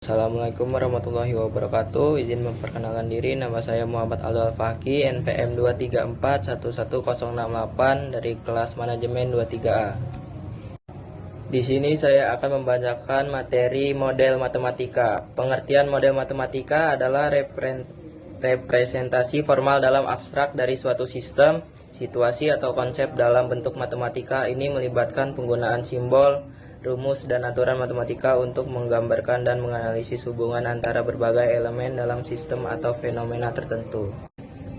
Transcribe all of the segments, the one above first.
Assalamualaikum warahmatullahi wabarakatuh. Izin memperkenalkan diri, nama saya Muhammad Aldo Al-Faqi, NPM 234111068 dari kelas manajemen 23A. Di sini saya akan membacakan materi model matematika. Pengertian model matematika adalah representasi formal dalam abstrak dari suatu sistem, situasi atau konsep dalam bentuk matematika. Ini melibatkan penggunaan simbol, rumus, dan aturan matematika untuk menggambarkan dan menganalisis hubungan antara berbagai elemen dalam sistem atau fenomena tertentu.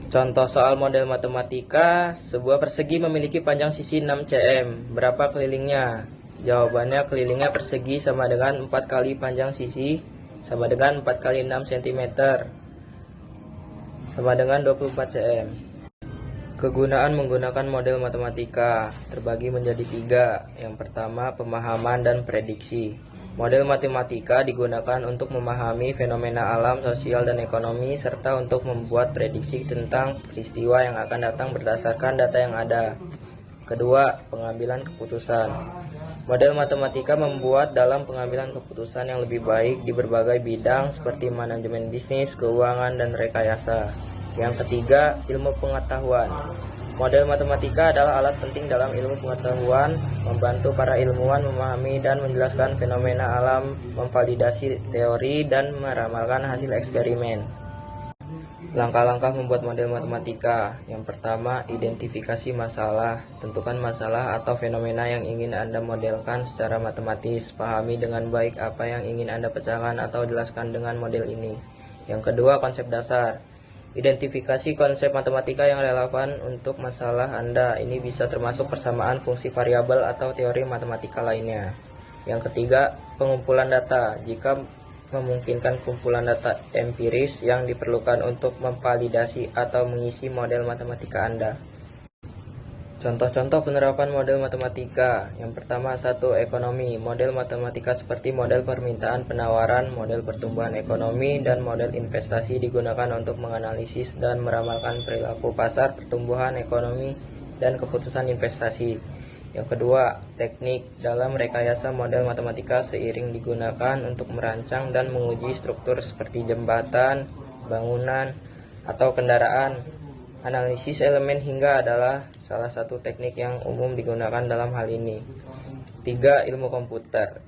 Contoh soal model matematika, sebuah persegi memiliki panjang sisi 6 cm. Berapa kelilingnya? Jawabannya, kelilingnya persegi sama dengan 4 kali panjang sisi sama dengan 4 kali 6 cm sama dengan 24 cm. Kegunaan menggunakan model matematika terbagi menjadi 3. Yang pertama, pemahaman dan prediksi. Model matematika digunakan untuk memahami fenomena alam, sosial, dan ekonomi, serta untuk membuat prediksi tentang peristiwa yang akan datang berdasarkan data yang ada. Kedua, pengambilan keputusan. Model matematika membuat dalam pengambilan keputusan yang lebih baik di berbagai bidang seperti manajemen bisnis, keuangan, dan rekayasa. Yang ketiga, ilmu pengetahuan. Model matematika adalah alat penting dalam ilmu pengetahuan, membantu para ilmuwan memahami dan menjelaskan fenomena alam, memvalidasi teori, dan meramalkan hasil eksperimen. Langkah-langkah membuat model matematika. Yang pertama, identifikasi masalah. Tentukan masalah atau fenomena yang ingin Anda modelkan secara matematis. Pahami dengan baik apa yang ingin Anda pecahkan atau jelaskan dengan model ini. Yang kedua, konsep dasar. Identifikasi konsep matematika yang relevan untuk masalah Anda. Ini bisa termasuk persamaan fungsi variabel atau teori matematika lainnya. Yang ketiga, pengumpulan data. Jika memungkinkan, kumpulan data empiris yang diperlukan untuk memvalidasi atau mengisi model matematika Anda. Contoh-contoh penerapan model matematika. Yang pertama, 1. Ekonomi. Model matematika seperti model permintaan penawaran, model pertumbuhan ekonomi, dan model investasi digunakan untuk menganalisis dan meramalkan perilaku pasar, pertumbuhan ekonomi, dan keputusan investasi. Yang kedua, teknik. Dalam rekayasa model matematika seiring digunakan untuk merancang dan menguji struktur seperti jembatan, bangunan, atau kendaraan. Analisis elemen hingga adalah salah satu teknik yang umum digunakan dalam hal ini. 3. Ilmu komputer.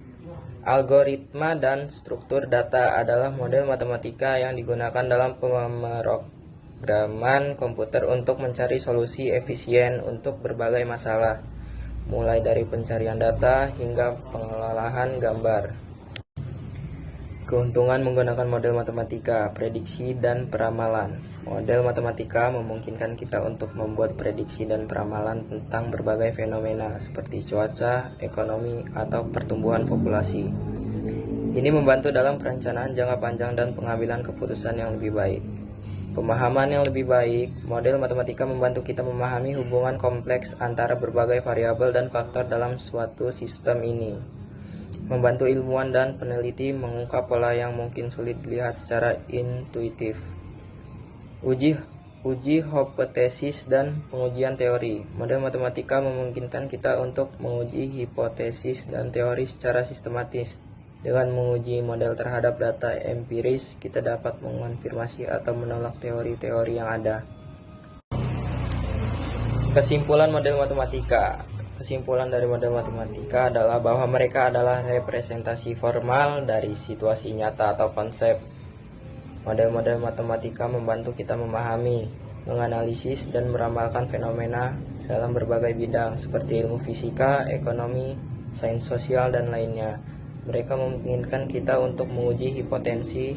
Algoritma dan struktur data adalah model matematika yang digunakan dalam pemrograman komputer untuk mencari solusi efisien untuk berbagai masalah, mulai dari pencarian data hingga pengolahan gambar. Keuntungan menggunakan model matematika, prediksi, dan peramalan. Model matematika memungkinkan kita untuk membuat prediksi dan peramalan tentang berbagai fenomena seperti cuaca, ekonomi, atau pertumbuhan populasi. Ini membantu dalam perencanaan jangka panjang dan pengambilan keputusan yang lebih baik. Pemahaman yang lebih baik. Model matematika membantu kita memahami hubungan kompleks antara berbagai variabel dan faktor dalam suatu sistem ini. Membantu ilmuwan dan peneliti mengungkap pola yang mungkin sulit dilihat secara intuitif. Uji hipotesis dan pengujian teori. Model matematika memungkinkan kita untuk menguji hipotesis dan teori secara sistematis. Dengan menguji model terhadap data empiris, kita dapat mengonfirmasi atau menolak teori-teori yang ada. Kesimpulan model matematika. Kesimpulan dari model matematika adalah bahwa mereka adalah representasi formal dari situasi nyata atau konsep. Model-model matematika membantu kita memahami, menganalisis, dan meramalkan fenomena dalam berbagai bidang seperti ilmu fisika, ekonomi, sains sosial, dan lainnya. Mereka memungkinkan kita untuk menguji hipotesis,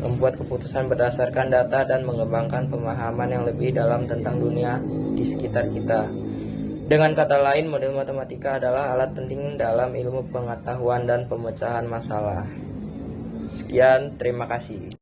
membuat keputusan berdasarkan data, dan mengembangkan pemahaman yang lebih dalam tentang dunia di sekitar kita. Dengan kata lain, model matematika adalah alat penting dalam ilmu pengetahuan dan pemecahan masalah. Sekian, terima kasih.